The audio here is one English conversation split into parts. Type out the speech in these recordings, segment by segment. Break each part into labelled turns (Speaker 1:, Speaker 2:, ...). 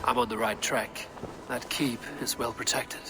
Speaker 1: I'm on the right track. That keep is well protected.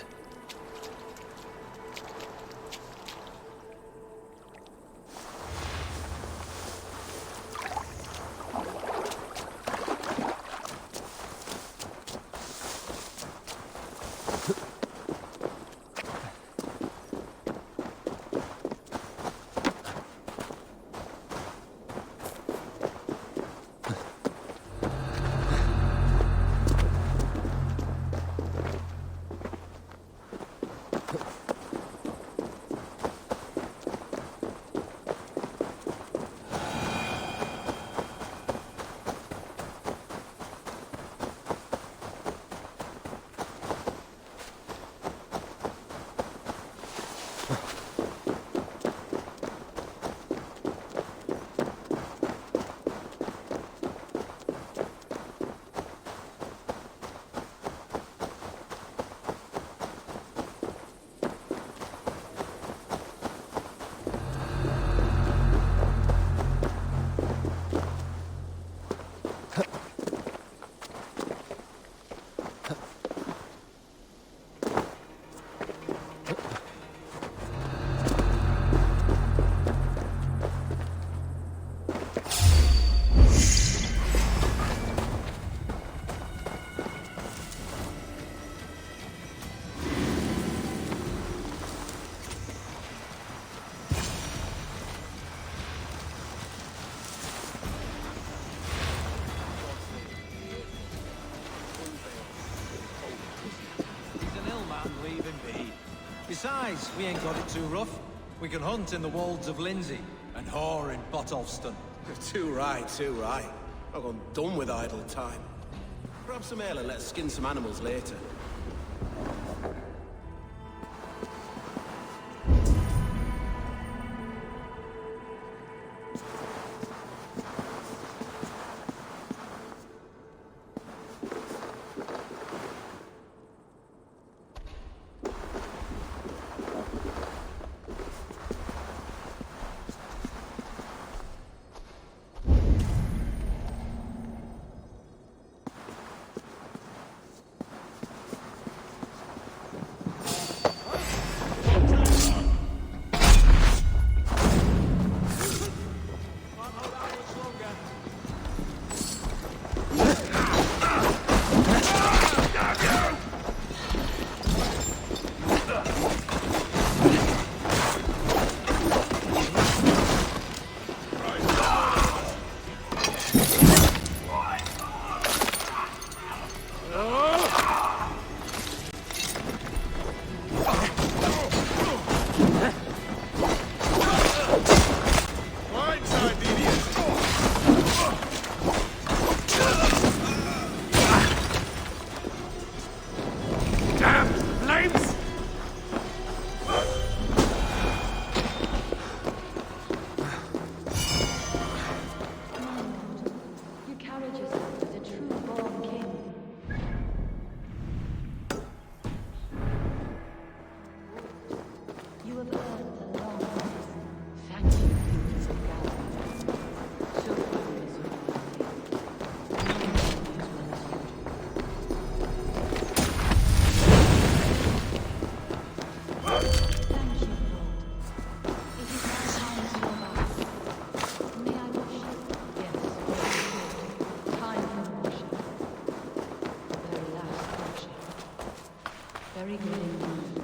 Speaker 2: Besides, we ain't got it too rough. We can hunt in the wolds of Lindsey and whore in Botolston.
Speaker 3: Too right, too right. I've gone done with idle time. Grab some ale and let's skin some animals later.
Speaker 4: Very good indeed.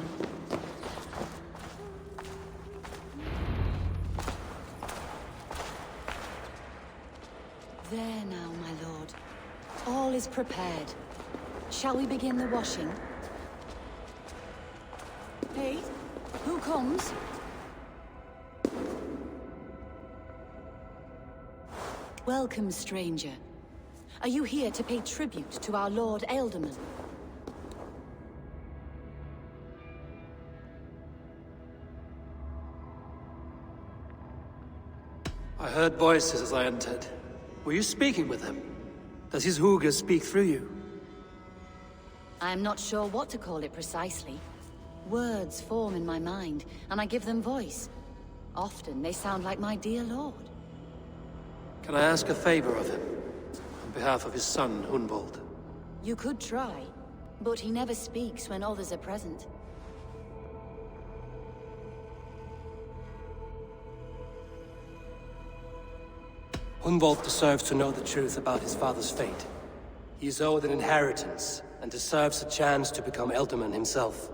Speaker 4: There now, my lord. All is prepared. Shall we begin the washing? Hey, who comes? Welcome, stranger. Are you here to pay tribute to our Lord Ealdorman?
Speaker 1: I heard voices as I entered. Were you speaking with him? Does his Hugr speak through you?
Speaker 4: I am not sure what to call it precisely. Words form in my mind, and I give them voice. Often they sound like my dear lord.
Speaker 1: Can I ask a favor of him? On behalf of his son, Hunvald.
Speaker 4: You could try, but he never speaks when others are present.
Speaker 1: Hunwald deserves to know the truth about his father's fate. He is owed an inheritance, and deserves a chance to become Elderman himself.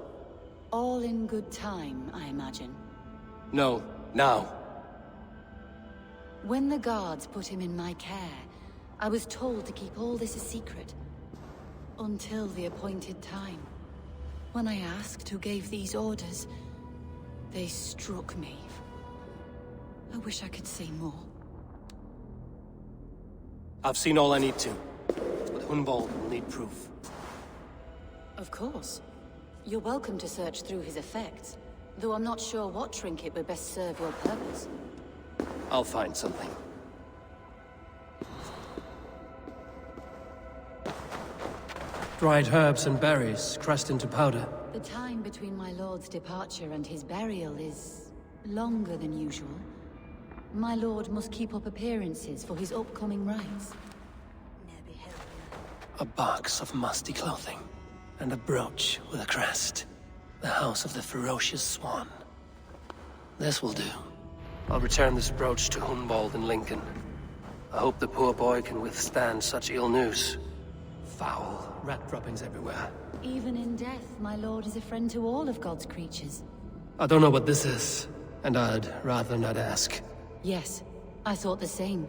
Speaker 4: All in good time, I imagine.
Speaker 1: No, now.
Speaker 4: When the guards put him in my care, I was told to keep all this a secret. Until the appointed time. When I asked who gave these orders, they struck me. I wish I could say more.
Speaker 1: I've seen all I need to, but Hunwald will need proof.
Speaker 4: Of course. You're welcome to search through his effects, though I'm not sure what trinket would best serve your purpose.
Speaker 1: I'll find something. Dried herbs and berries crushed into powder.
Speaker 4: The time between my lord's departure and his burial is longer than usual. My lord must keep up appearances for his upcoming rites.
Speaker 1: A box of musty clothing, and a brooch with a crest. The House of the Ferocious Swan. This will do. I'll return this brooch to Hunwald in Lincoln. I hope the poor boy can withstand such ill news. Foul rat droppings everywhere.
Speaker 4: Even in death, my lord is a friend to all of God's creatures.
Speaker 1: I don't know what this is, and I'd rather not ask.
Speaker 4: Yes, I thought the same.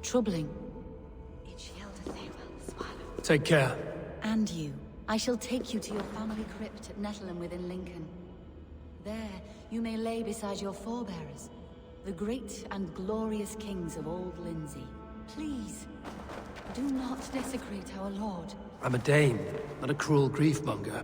Speaker 4: Troubling.
Speaker 1: Take care.
Speaker 4: And you. I shall take you to your family crypt at Nettleton within Lincoln. There, you may lay beside your forebearers, the great and glorious kings of Old Lindsey. Please, do not desecrate our lord.
Speaker 1: I'm a Dane, not a cruel griefmonger.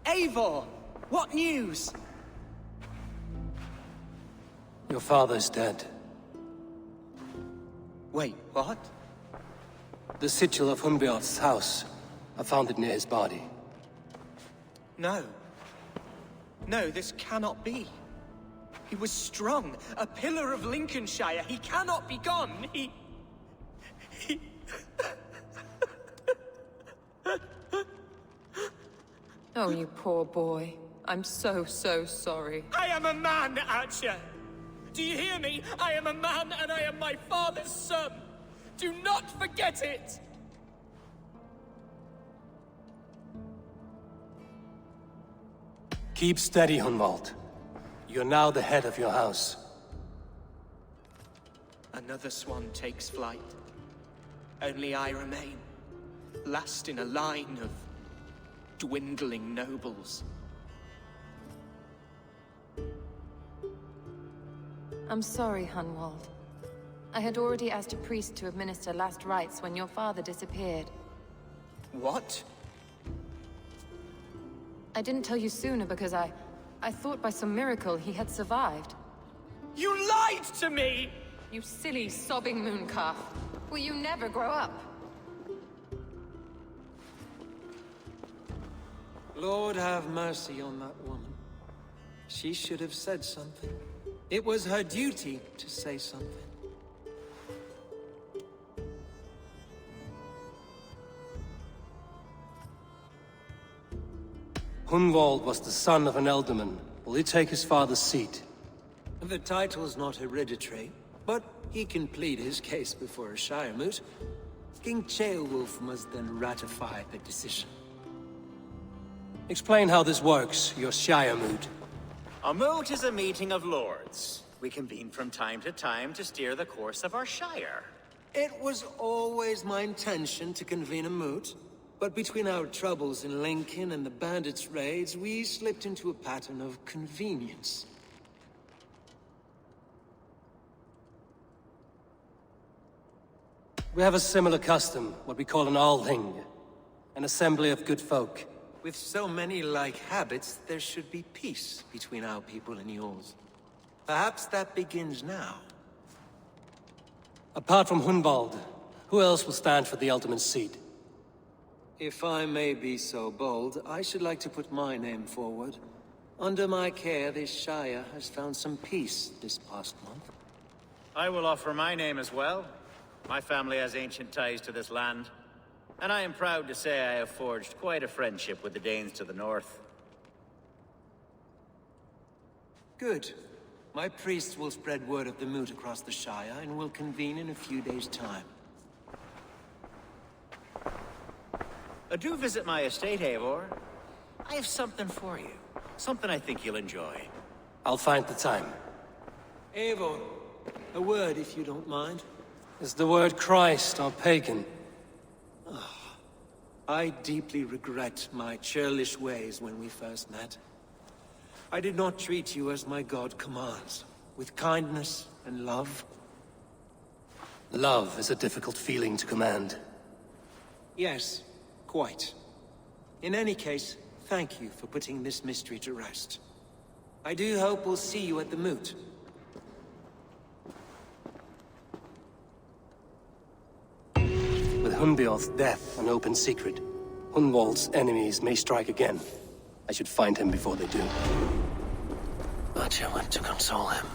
Speaker 5: Eivor! What news?
Speaker 1: Your father's dead.
Speaker 5: Wait, what?
Speaker 1: The sigil of Hunbeorth's house. I found it near his body.
Speaker 5: No. No, this cannot be. He was strong, a pillar of Lincolnshire. He cannot be gone. He...
Speaker 6: Oh, you poor boy. I'm so sorry.
Speaker 5: I am a man, Archer! Do you hear me? I am a man and I am my father's son! Do not forget it!
Speaker 1: Keep steady, Hunwald. You're now the head of your house.
Speaker 5: Another swan takes flight. Only I remain, last in a line of dwindling nobles.
Speaker 6: I'm sorry, Hunwald. I had already asked a priest to administer last rites when your father disappeared.
Speaker 5: What?
Speaker 6: I didn't tell you sooner because I thought by some miracle he had survived.
Speaker 5: You lied to me!
Speaker 6: You silly, sobbing mooncalf. Will you never grow up?
Speaker 2: Lord have mercy on that woman. She should have said something. It was her duty to say something.
Speaker 1: Hunwald was the son of an Elderman. Will he take his father's seat?
Speaker 7: The title's not hereditary, but he can plead his case before a Shire Moot. King Ceolwulf must then ratify the decision.
Speaker 1: Explain how this works, your Shire Moot.
Speaker 8: A moot is a meeting of lords. We convene from time to time to steer the course of our shire.
Speaker 7: It was always my intention to convene a moot, but between our troubles in Lincoln and the bandits' raids, we slipped into a pattern of convenience.
Speaker 1: We have a similar custom, what we call an Althing, an assembly of good folk.
Speaker 7: With so many like habits, there should be peace between our people and yours. Perhaps that begins now.
Speaker 1: Apart from Hunwald, who else will stand for the ultimate seat?
Speaker 7: If I may be so bold, I should like to put my name forward. Under my care, this Shire has found some peace this past month.
Speaker 8: I will offer my name as well. My family has ancient ties to this land, and I am proud to say I have forged quite a friendship with the Danes to the north.
Speaker 7: Good. My priests will spread word of the moot across the Shire, and will convene in a few days' time.
Speaker 8: Do visit my estate, Eivor. I have something for you. Something I think you'll enjoy.
Speaker 1: I'll find the time.
Speaker 7: Eivor, a word if you don't mind.
Speaker 1: Is the word Christ or pagan?
Speaker 7: I deeply regret my churlish ways when we first met. I did not treat you as my god commands, with kindness and love.
Speaker 1: Love is a difficult feeling to command.
Speaker 7: Yes, quite. In any case, thank you for putting this mystery to rest. I do hope we'll see you at the moot.
Speaker 1: With Hunbeorth's death an open secret, Hunwald's enemies may strike again. I should find him before they do.
Speaker 3: Archer went to console him.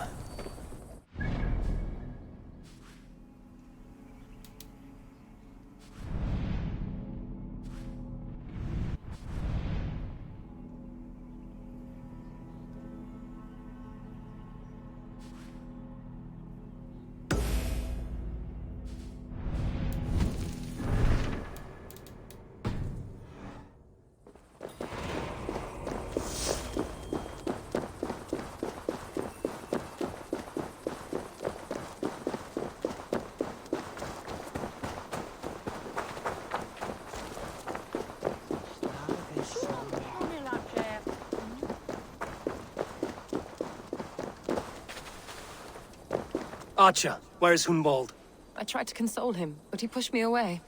Speaker 1: Archer, where is Hunwald?
Speaker 6: I tried to console him, but he pushed me away.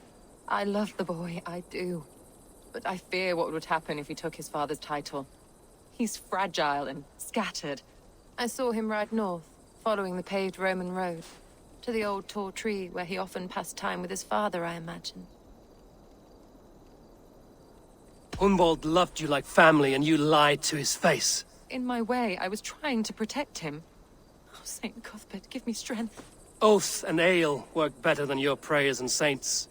Speaker 6: I love the boy, I do. But I fear what would happen if he took his father's title. He's fragile and scattered. I saw him ride north, following the paved Roman road. To the old tall tree where he often passed time with his father, I imagine.
Speaker 1: Hunwald loved you like family and you lied to his face.
Speaker 6: In my way, I was trying to protect him. Oh, Saint Cuthbert, give me strength.
Speaker 1: Oath and ale work better than your prayers and saints.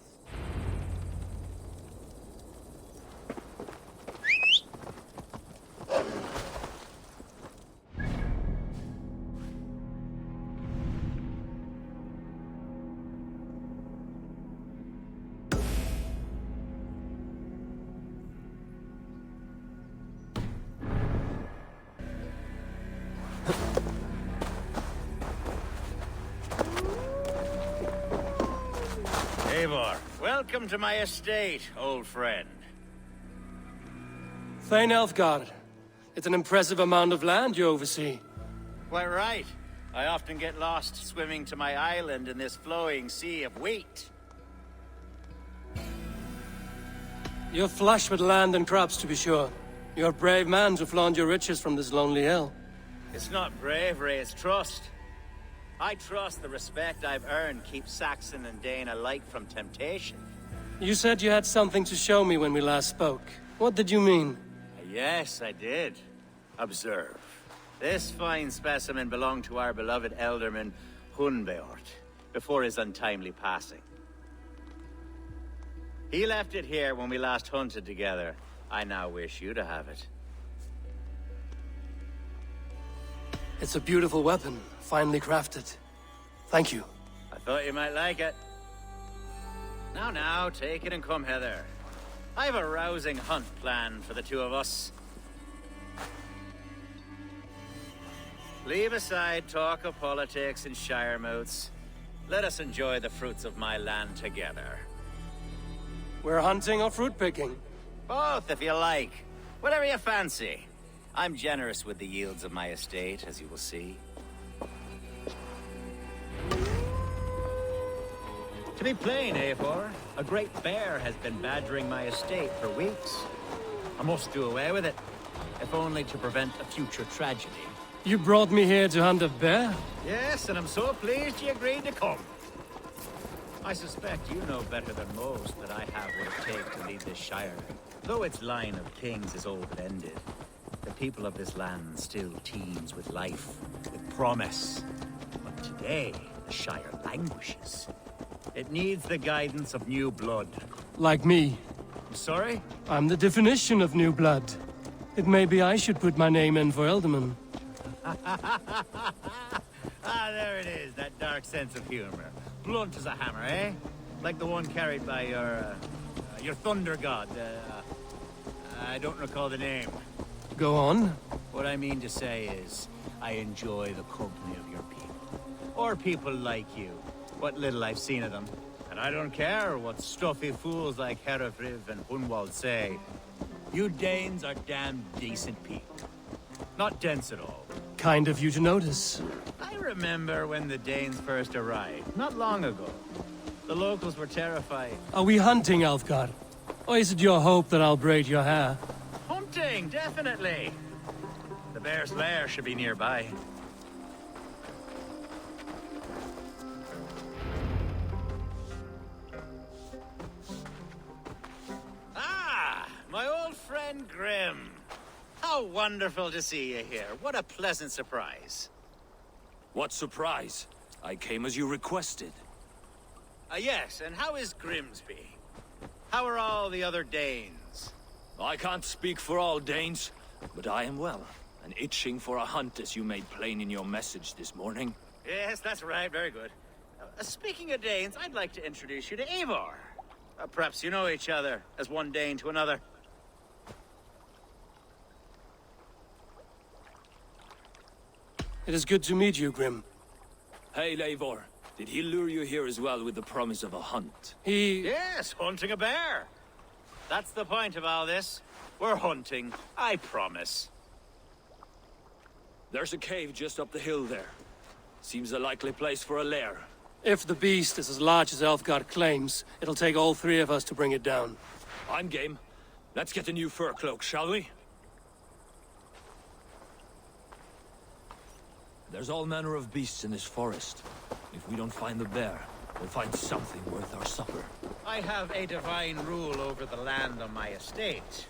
Speaker 8: Eivor, welcome to my estate, old friend.
Speaker 1: Thane Elfgard. It's an impressive amount of land you oversee.
Speaker 8: Quite right. I often get lost swimming to my island in this flowing sea of wheat.
Speaker 1: You're flush with land and crops, to be sure. You're a brave man to flaunt your riches from this lonely hill.
Speaker 8: It's not bravery, it's trust. I trust the respect I've earned keeps Saxon and Dane alike from temptation.
Speaker 1: You said you had something to show me when we last spoke. What did you mean?
Speaker 8: Yes, I did. Observe. This fine specimen belonged to our beloved Elderman, Hunbeort, before his untimely passing. He left it here when we last hunted together. I now wish you to have it.
Speaker 1: It's a beautiful weapon, finely crafted. Thank you.
Speaker 8: I thought you might like it. Now, take it and come hither. I've a rousing hunt planned for the two of us. Leave aside talk of politics and shire moots. Let us enjoy the fruits of my land together.
Speaker 1: We're hunting or fruit picking?
Speaker 8: Both, if you like. Whatever you fancy. I'm generous with the yields of my estate, as you will see. To be plain, Eivor, a great bear has been badgering my estate for weeks. I must do away with it, if only to prevent a future tragedy.
Speaker 1: You brought me here to hunt a bear?
Speaker 8: Yes, and I'm so pleased you agreed to come. I suspect you know better than most that I have what it takes to lead this shire. Though its line of kings is old and ended, the people of this land still teems with life, with promise. But today, the shire languishes. It needs the guidance of new blood.
Speaker 1: Like me.
Speaker 8: I'm sorry?
Speaker 1: I'm the definition of new blood. It may be I should put my name in for Elderman.
Speaker 8: There it is, that dark sense of humor. Blunt as a hammer, eh? Like the one carried by your thunder god. I don't recall the name.
Speaker 1: Go on.
Speaker 8: What I mean to say is, I enjoy the company of your people. Or people like you. What little I've seen of them. And I don't care what stuffy fools like Herefriv and Hunwald say. You Danes are damn decent people. Not dense at all.
Speaker 1: Kind of you to notice.
Speaker 8: I remember when the Danes first arrived, not long ago. The locals were terrified.
Speaker 1: Are we hunting, Alfgar? Or is it your hope that I'll braid your hair?
Speaker 8: Hunting, definitely. The bear's lair should be nearby. Ah, my old friend Grim. How wonderful to see you here. What a pleasant surprise.
Speaker 9: What surprise? I came as you requested.
Speaker 8: Yes, and how is Grimsby? How are all the other Danes?
Speaker 9: I can't speak for all Danes, but I am well, and itching for a hunt as you made plain in your message this morning.
Speaker 8: Yes, that's right. Very good. Speaking of Danes, I'd like to introduce you to Eivor. Perhaps you know each other, as one Dane to another.
Speaker 1: It is good to meet you, Grim.
Speaker 9: Hey, Eivor. Did he lure you here as well with the promise of a hunt?
Speaker 8: Yes, hunting a bear. That's the point of all this. We're hunting, I promise.
Speaker 9: There's a cave just up the hill there. Seems a likely place for a lair.
Speaker 1: If the beast is as large as Elfgard claims, it'll take all three of us to bring it down.
Speaker 9: I'm game. Let's get a new fur cloak, shall we? There's all manner of beasts in this forest. If we don't find the bear, we'll find something worth our supper.
Speaker 8: I have a divine rule over the land on my estate.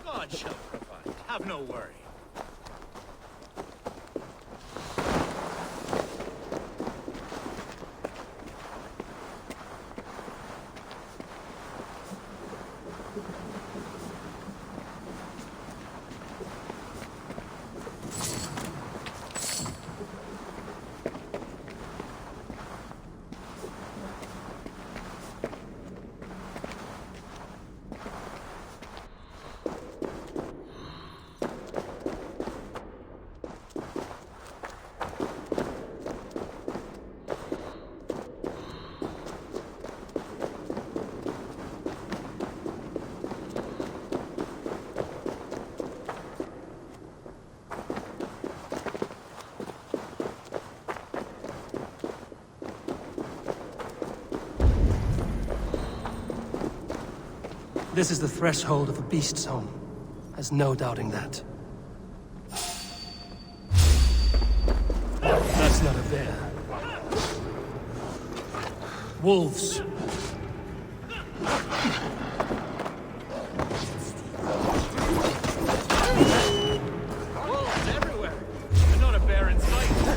Speaker 8: God shall provide. Have no worry.
Speaker 1: This is the threshold of a beast's home. There's no doubting that. That's not a bear. Wolves.
Speaker 8: Wolves everywhere, and not a bear in sight.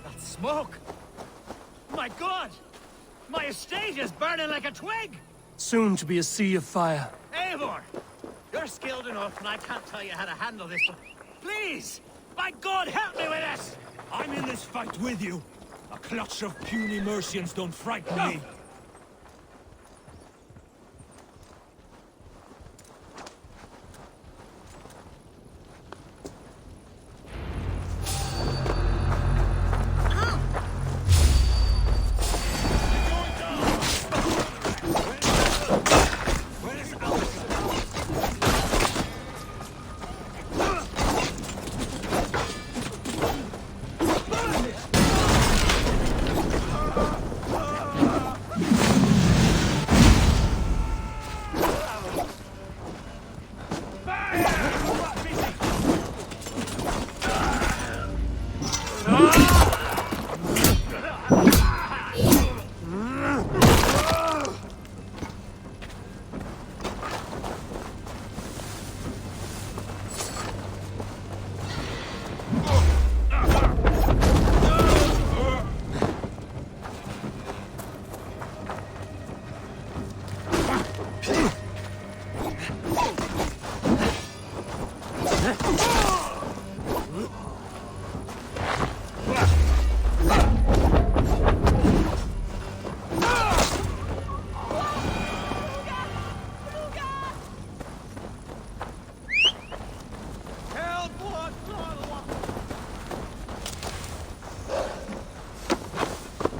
Speaker 8: That smoke! My God! My estate is burning like a twig!
Speaker 1: Soon to be a sea of fire.
Speaker 8: Eivor! You're skilled enough, and I can't tell you how to handle this, but please! By God, help me with this!
Speaker 9: I'm in this fight with you. A clutch of puny Mercians don't frighten me.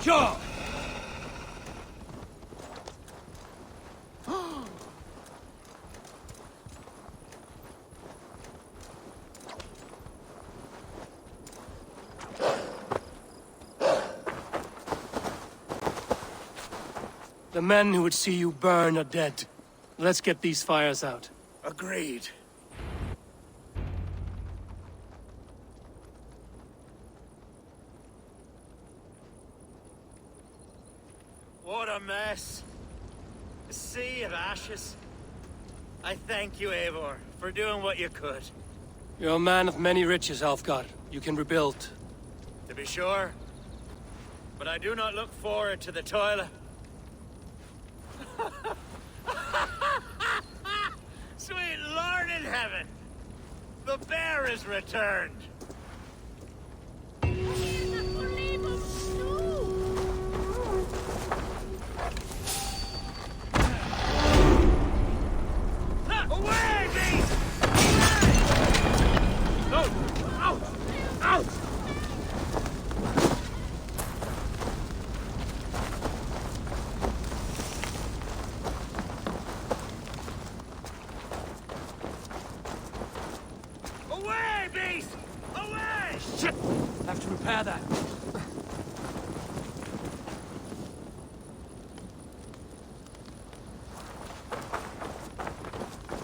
Speaker 9: Sure.
Speaker 1: The men who would see you burn are dead. Let's get these fires out.
Speaker 8: Agreed. What a mess. A sea of ashes. I thank you, Eivor, for doing what you could.
Speaker 1: You're a man of many riches, Alfgar. You can rebuild.
Speaker 8: To be sure. But I do not look forward to the toilet. Sweet Lord in heaven! The bear is returned! Away, beast! No! Out! Out! Away, beast! Away!
Speaker 1: Shit! Have to repair that.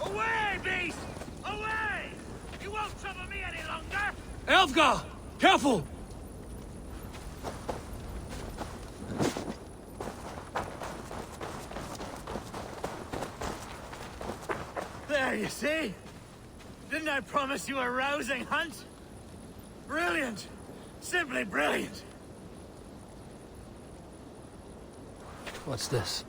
Speaker 8: Away, beast! Away! You won't trouble me any longer!
Speaker 1: Alfgar! Careful!
Speaker 8: There, you see? Didn't I promise you a rousing hunt? Brilliant! Simply brilliant!
Speaker 1: What's this?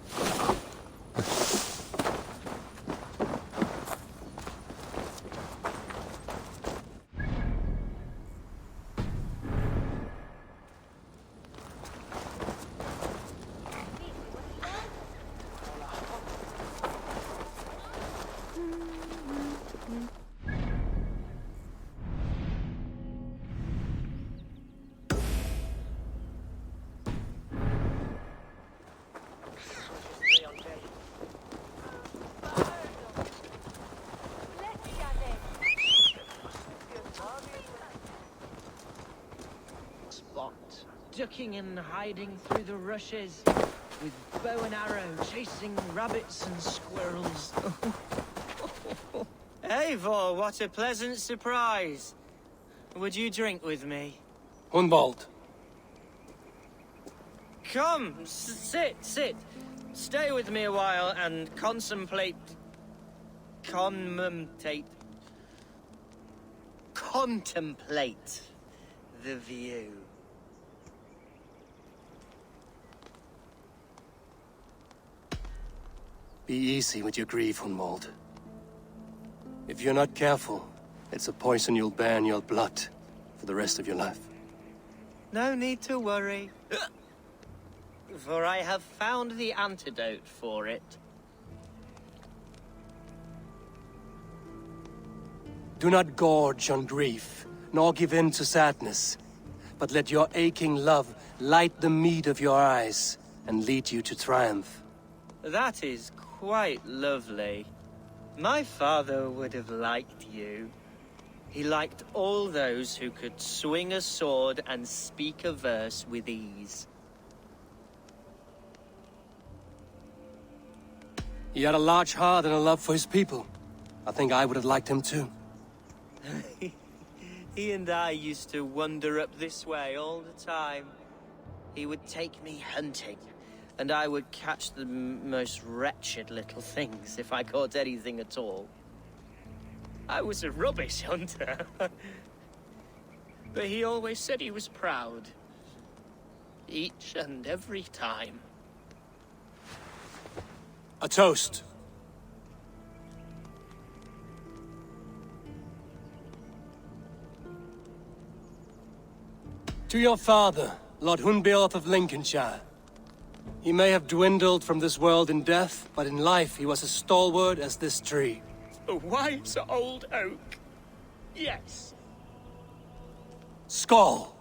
Speaker 5: Ducking and hiding through the rushes, with bow and arrow chasing rabbits and squirrels. Eivor, what a pleasant surprise. Would you drink with me?
Speaker 1: Hunwald.
Speaker 5: Come, sit. Stay with me a while and contemplate the view.
Speaker 1: Be easy with your grief, Hunwald. If you're not careful, it's a poison you'll bear in your blood for the rest of your life.
Speaker 5: No need to worry. For I have found the antidote for it.
Speaker 1: Do not gorge on grief, nor give in to sadness, but let your aching love light the mead of your eyes and lead you to triumph.
Speaker 5: That is quite lovely. My father would have liked you. He liked all those who could swing a sword and speak a verse with ease.
Speaker 1: He had a large heart and a love for his people. I think I would have liked him too.
Speaker 5: He and I used to wander up this way all the time. He would take me hunting, and I would catch the most wretched little things if I caught anything at all. I was a rubbish hunter. But he always said he was proud. Each and every time.
Speaker 1: A toast. To your father, Lord Hunbeorth of Lincolnshire. He may have dwindled from this world in death, but in life he was as stalwart as this tree.
Speaker 5: A wise old oak. Yes.
Speaker 1: Skull!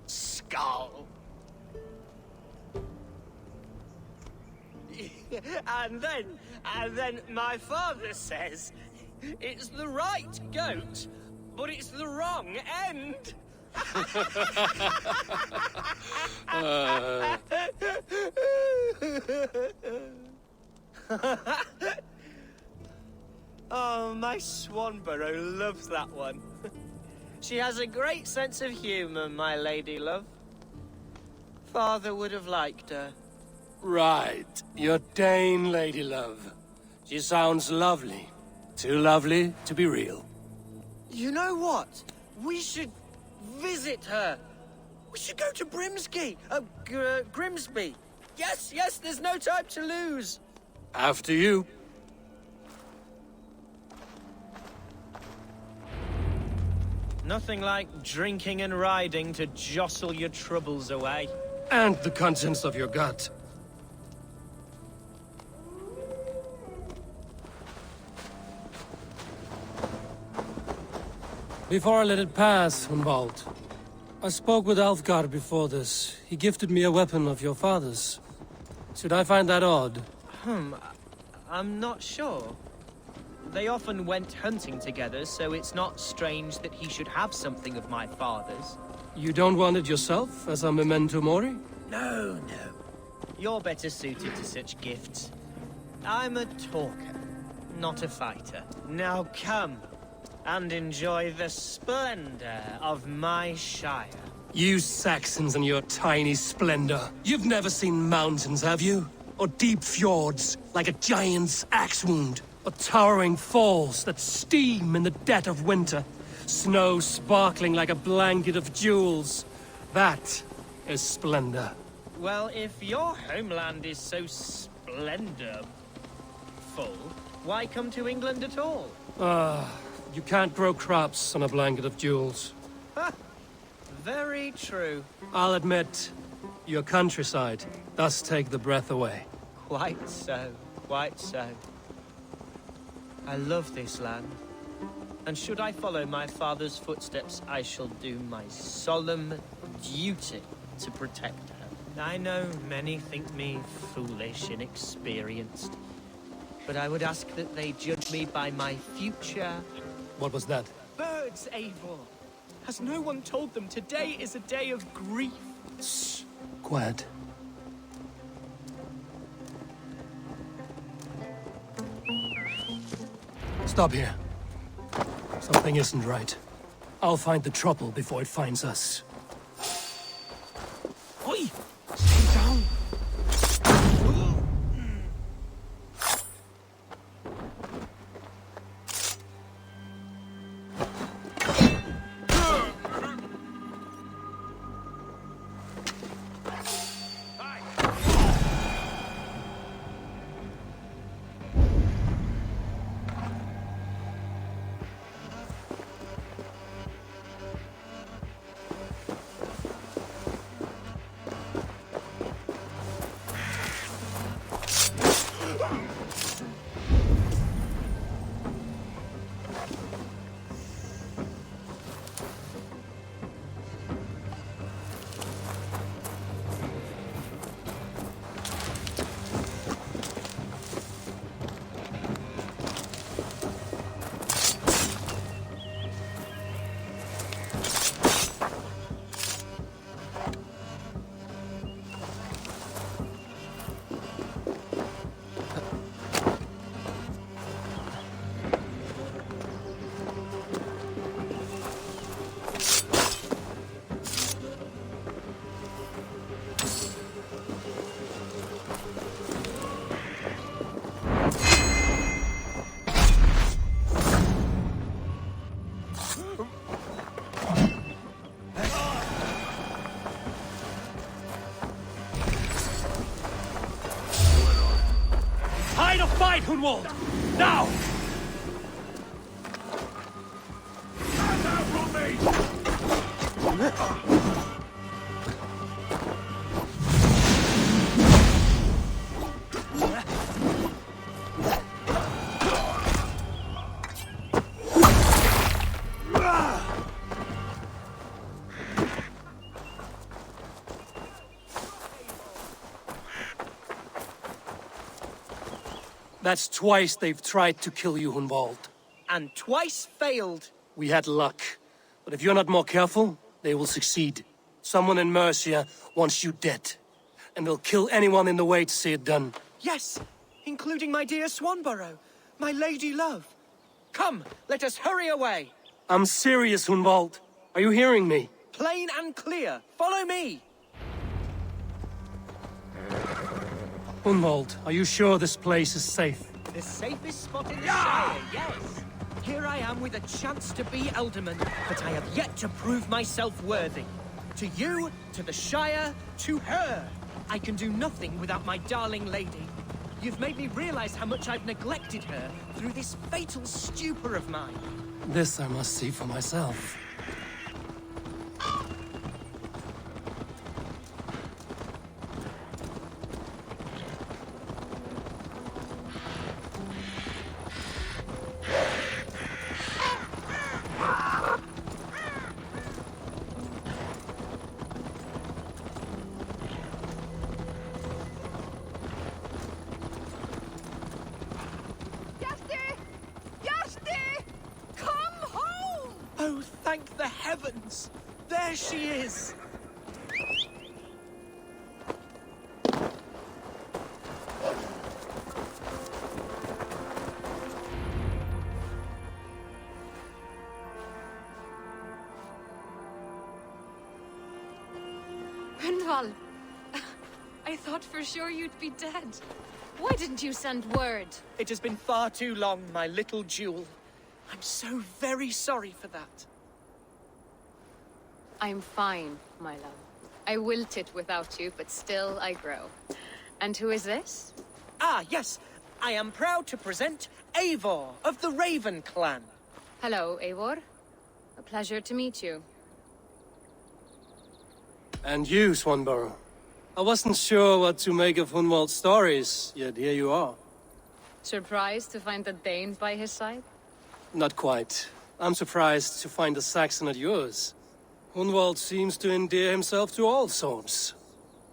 Speaker 5: Skull. And then my father says, it's the right goat, but it's the wrong end. Oh, my Swanborough loves that one. She has a great sense of humor, my lady love. Father would have liked her.
Speaker 1: Right, your Dane lady love. She sounds lovely. Too lovely to be real.
Speaker 5: You know what? We should visit her. We should go to Grimsby. Grimsby. Yes, there's no time to lose.
Speaker 1: After you.
Speaker 5: Nothing like drinking and riding to jostle your troubles away.
Speaker 1: And the contents of your gut. Before I let it pass, Hunwald, I spoke with Alfgar before this. He gifted me a weapon of your father's. Should I find that odd?
Speaker 5: I'm not sure. They often went hunting together, so it's not strange that he should have something of my father's.
Speaker 1: You don't want it yourself, as a memento mori?
Speaker 5: No. You're better suited to such gifts. I'm a talker, not a fighter. Now come and enjoy the splendor of my Shire.
Speaker 1: You Saxons and your tiny splendor. You've never seen mountains, have you? Or deep fjords, like a giant's axe wound? Or towering falls that steam in the dead of winter? Snow sparkling like a blanket of jewels? That is splendor.
Speaker 5: Well, if your homeland is so splendor-full, why come to England at all?
Speaker 1: You can't grow crops on a blanket of jewels.
Speaker 5: Very true.
Speaker 1: I'll admit, your countryside does take the breath away.
Speaker 5: Quite so, quite so. I love this land. And should I follow my father's footsteps, I shall do my solemn duty to protect her. I know many think me foolish, inexperienced, but I would ask that they judge me by my future.
Speaker 1: What was that?
Speaker 5: Birds, Eivor! Has no one told them today is a day of grief?
Speaker 1: Shh. Quiet. Stop here. Something isn't right. I'll find the trouble before it finds us.
Speaker 5: Oi! Stay down!
Speaker 1: Inside, Hunwald! Now! That's twice they've tried to kill you, Hunwald.
Speaker 5: And twice failed.
Speaker 1: We had luck. But if you're not more careful, they will succeed. Someone in Mercia wants you dead. And they'll kill anyone in the way to see it done.
Speaker 5: Yes, including my dear Swanborough, my lady love. Come, let us hurry away.
Speaker 1: I'm serious, Hunwald. Are you hearing me?
Speaker 5: Plain and clear. Follow me.
Speaker 1: Hunwald, are you sure this place is safe?
Speaker 5: The safest spot in the Shire, yes. Here I am with a chance to be Alderman, but I have yet to prove myself worthy. To you, to the Shire, to her. I can do nothing without my darling lady. You've made me realize how much I've neglected her through this fatal stupor of mine.
Speaker 1: This I must see for myself.
Speaker 5: Oh, thank the heavens! There she is!
Speaker 6: Hunwald! I thought for sure you'd be dead. Why didn't you send word?
Speaker 5: It has been far too long, my little jewel. I'm so very sorry for that.
Speaker 6: I'm fine, my love. I wilted without you, but still I grow. And who is this?
Speaker 5: Ah, yes. I am proud to present Eivor of the Raven Clan.
Speaker 6: Hello, Eivor. A pleasure to meet you.
Speaker 1: And you, Swanborough. I wasn't sure what to make of Hunwald's stories, yet here you are.
Speaker 6: Surprised to find a Dane by his side?
Speaker 1: Not quite. I'm surprised to find a Saxon at yours. Hunwald seems to endear himself to all sorts.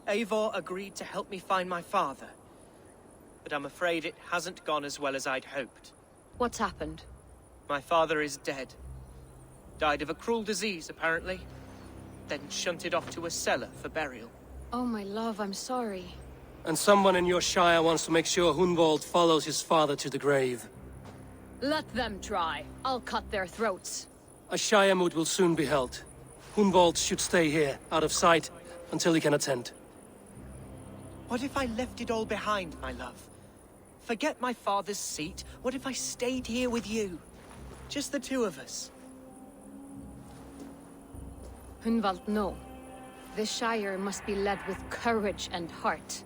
Speaker 5: Eivor agreed to help me find my father. But I'm afraid it hasn't gone as well as I'd hoped.
Speaker 6: What's happened?
Speaker 5: My father is dead. Died of a cruel disease, apparently. Then shunted off to a cellar for burial.
Speaker 6: Oh, my love, I'm sorry.
Speaker 1: And someone in your shire wants to make sure Hunwald follows his father to the grave.
Speaker 6: Let them try. I'll cut their throats.
Speaker 1: A shire moot will soon be held. Hunwald should stay here, out of sight, until he can attend.
Speaker 5: What if I left it all behind, my love? Forget my father's seat. What if I stayed here with you? Just the two of us.
Speaker 6: Hunwald, no. The Shire must be led with courage and heart.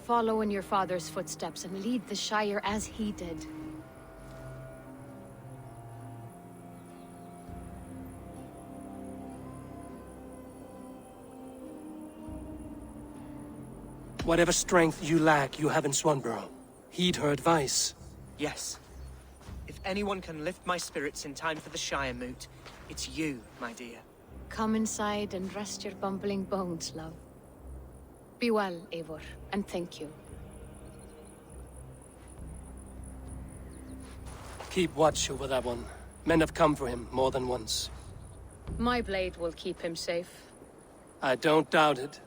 Speaker 6: Follow in your father's footsteps and lead the Shire as he did.
Speaker 1: Whatever strength you lack, you have in Swanborough. Heed her advice.
Speaker 5: Yes. If anyone can lift my spirits in time for the Shire moot, it's you, my dear.
Speaker 6: Come inside and rest your bumbling bones, love. Be well, Eivor, and thank you.
Speaker 1: Keep watch over that one. Men have come for him more than once.
Speaker 6: My blade will keep him safe.
Speaker 1: I don't doubt it.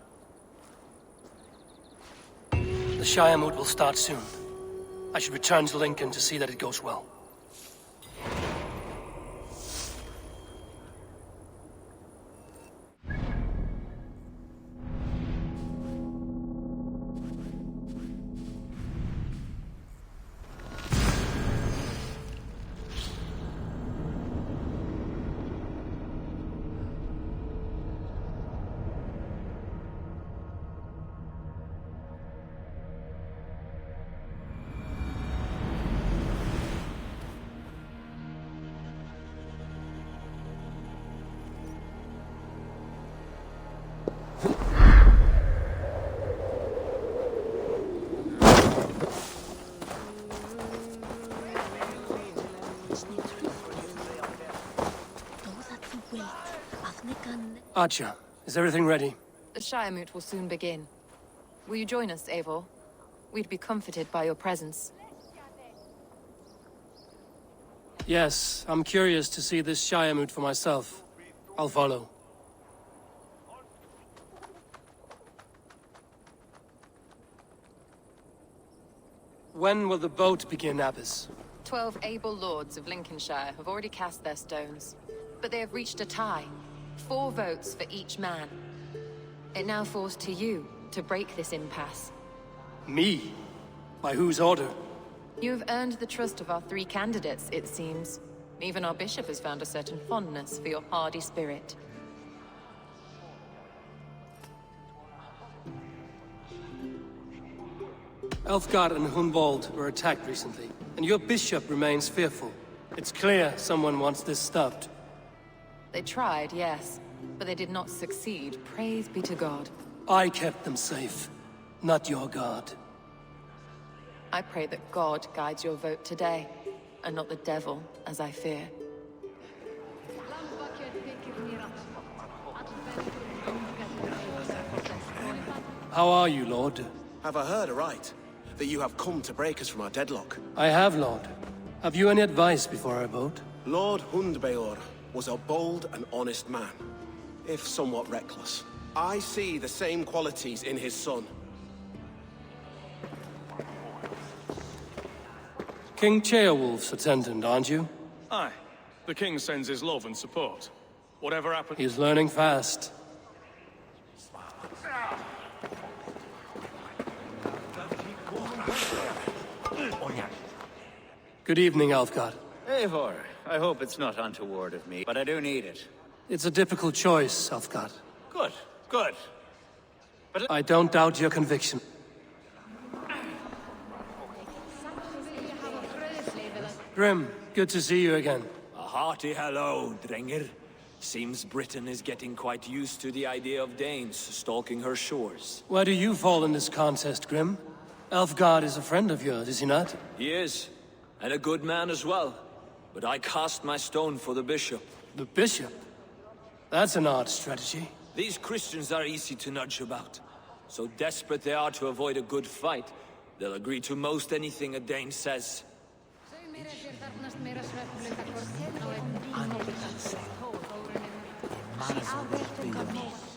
Speaker 1: The Shire moot will start soon. I should return to Lincoln to see that it goes well. Archer, is everything ready?
Speaker 6: The Shire Moot will soon begin. Will you join us, Eivor? We'd be comforted by your presence.
Speaker 1: Yes, I'm curious to see this Shire Moot for myself. I'll follow. When will the boat begin, Abbess?
Speaker 6: 12 able lords of Lincolnshire have already cast their stones, but they have reached a tie. 4 votes for each man. It now falls to you to break this impasse.
Speaker 1: Me? By whose order?
Speaker 6: You have earned the trust of our 3 candidates, it seems. Even our bishop has found a certain fondness for your hardy spirit.
Speaker 1: Elfgard and Hunwald were attacked recently, and your bishop remains fearful. It's clear someone wants this stopped.
Speaker 6: They tried, yes, but they did not succeed. Praise be to God.
Speaker 1: I kept them safe, not your god.
Speaker 6: I pray that God guides your vote today, and not the devil, as I fear.
Speaker 1: How are you, Lord?
Speaker 3: Have I heard aright? That you have come to break us from our deadlock?
Speaker 1: I have, Lord. Have you any advice before our vote?
Speaker 3: Lord Hundbeor was a bold and honest man, if somewhat reckless. I see the same qualities in his son.
Speaker 1: King Ceolwulf's attendant, aren't you?
Speaker 10: Aye. The king sends his love and support. Whatever happens...
Speaker 1: He's learning fast. Good evening, Alfgard.
Speaker 8: Eivor, I hope it's not untoward of me, but I do need it.
Speaker 1: It's a difficult choice, Alfgard.
Speaker 8: Good, good. But
Speaker 1: I don't doubt your conviction. Grim, good to see you again.
Speaker 9: A hearty hello, Drengr. Seems Britain is getting quite used to the idea of Danes stalking her shores.
Speaker 1: Where do you fall in this contest, Grim? Elfgard is a friend of yours, is he not?
Speaker 9: He is, and a good man as well. But I cast my stone for the bishop.
Speaker 1: The bishop? That's an odd strategy.
Speaker 9: These Christians are easy to nudge about. So desperate they are to avoid a good fight, they'll agree to most anything a Dane says.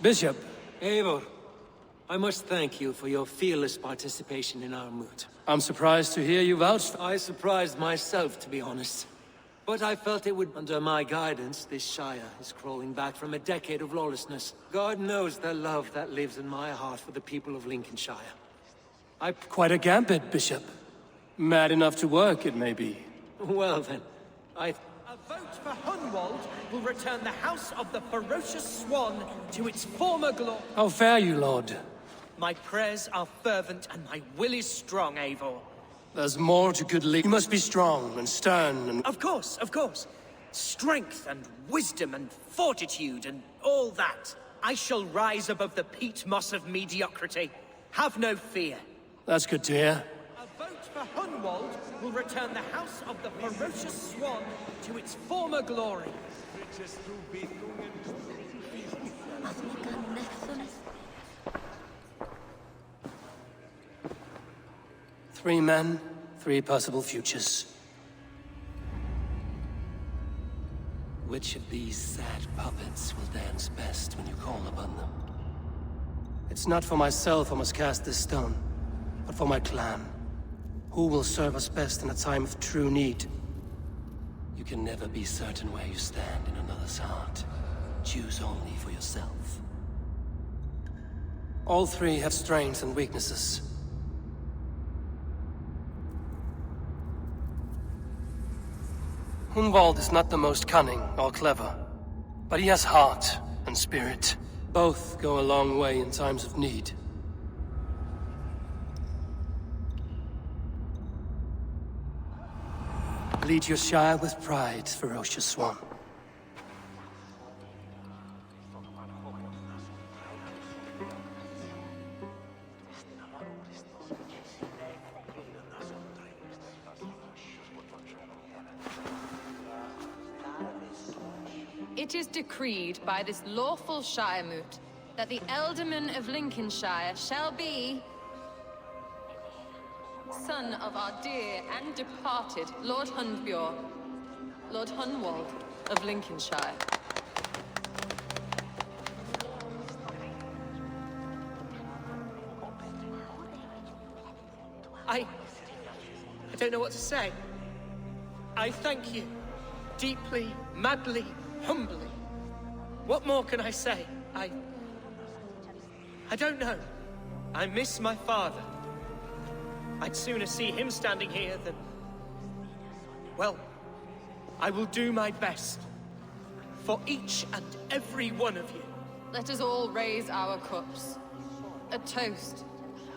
Speaker 1: Bishop,
Speaker 7: Eivor, I must thank you for your fearless participation in our moot.
Speaker 1: I'm surprised to hear you vouch for...
Speaker 7: I surprised myself, to be honest. But I felt it would... Under my guidance, this Shire is crawling back from a decade of lawlessness. God knows the love that lives in my heart for the people of Lincolnshire.
Speaker 1: Quite a gambit, Bishop. Mad enough to work, it may be.
Speaker 7: Well then,
Speaker 5: A vote for Hunwald will return the House of the Ferocious Swan to its former glory.
Speaker 1: How fare you, Lord?
Speaker 5: My prayers are fervent and my will is strong, Eivor.
Speaker 1: There's more to good lead. You must be strong and stern and...
Speaker 5: Of course, of course. Strength and wisdom and fortitude and all that. I shall rise above the peat moss of mediocrity. Have no fear.
Speaker 1: That's good to hear.
Speaker 5: A vote for Hunwald will return the House of the Ferocious Swan to its former glory.
Speaker 1: 3 men, 3 possible futures. Which of these sad puppets will dance best when you call upon them? It's not for myself I must cast this stone, but for my clan. Who will serve us best in a time of true need? You can never be certain where you stand in another's heart. Choose only for yourself. All 3 have strengths and weaknesses. Hunwald is not the most cunning or clever, but he has heart and spirit. Both go a long way in times of need. Lead your Shire with pride, Ferocious Swan.
Speaker 6: It It is decreed by this lawful Shire Moot that the Ealdorman of Lincolnshire shall be... son of our dear and departed Lord Hundbjorn, Lord Hunwald of Lincolnshire.
Speaker 5: I don't know what to say. I thank you. Deeply, madly, humbly. What more can I say? I don't know. I miss my father. I'd sooner see him standing here than... Well, I will do my best. For each and every one of you.
Speaker 6: Let us all raise our cups. A toast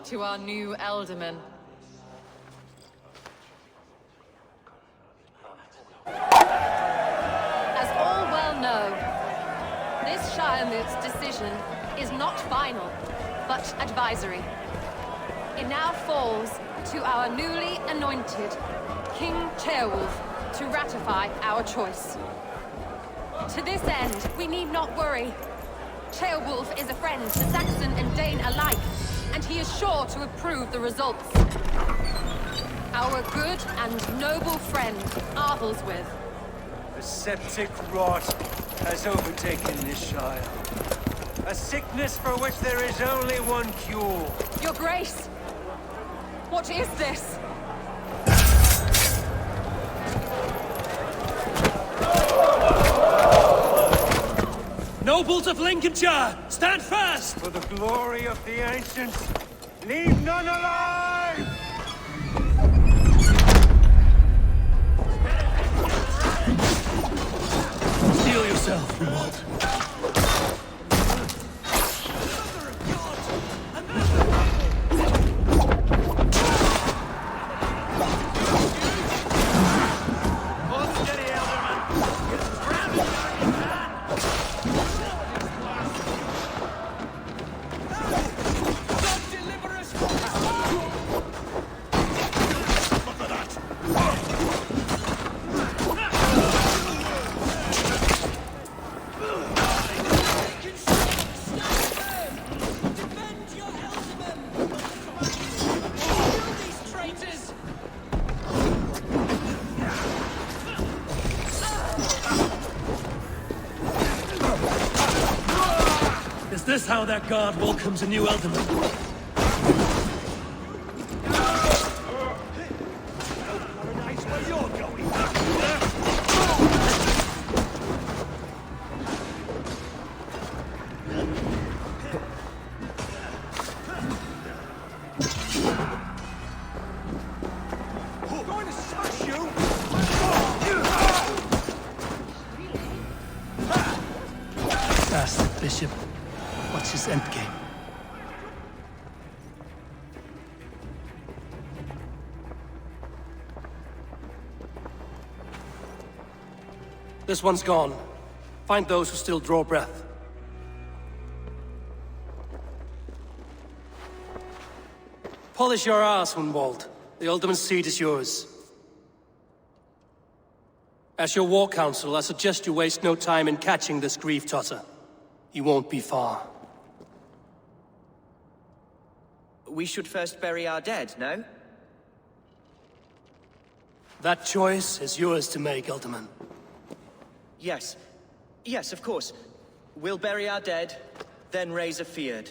Speaker 6: to our new Ealdorman. As all well know, this Shire Moot's decision is not final, but advisory. It now falls to our newly anointed King Ceolwulf to ratify our choice. To this end, we need not worry. Ceolwulf is a friend to Saxon and Dane alike, and he is sure to approve the results. Our good and noble friend, Arthelswith.
Speaker 11: The septic rot has overtaken this Shire. A sickness for which there is only one cure.
Speaker 6: Your Grace! What is this?
Speaker 1: Nobles of Lincolnshire, stand fast!
Speaker 11: For the glory of the ancients, leave none alive!
Speaker 1: Steel yourself, Romuald. Is this how that guard welcomes a new Ealdorman? Ask the bishop. What's his endgame? This one's gone. Find those who still draw breath. Polish your ass, Hunwald. The Ealdorman's seat is yours. As your war council, I suggest you waste no time in catching this grief-tosser. He won't be far.
Speaker 5: We should first bury our dead, no?
Speaker 1: That choice is yours to make, Ealdorman.
Speaker 5: Yes. Yes, of course. We'll bury our dead, then raise a feard.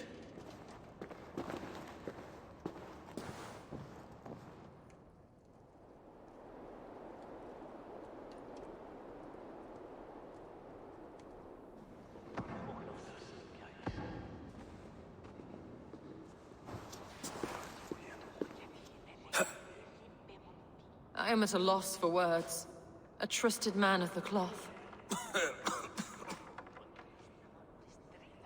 Speaker 6: I am at a loss for words. A trusted man of the cloth.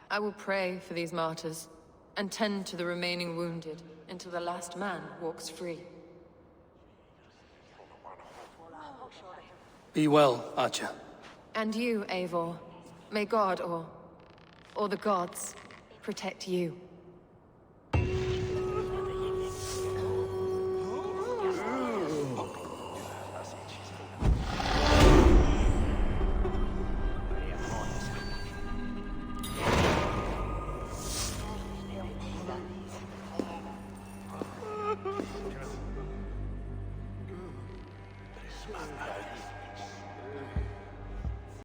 Speaker 6: I will pray for these martyrs, and tend to the remaining wounded until the last man walks free.
Speaker 1: Be well, Archer.
Speaker 6: And you, Eivor. May God, or the gods, protect you.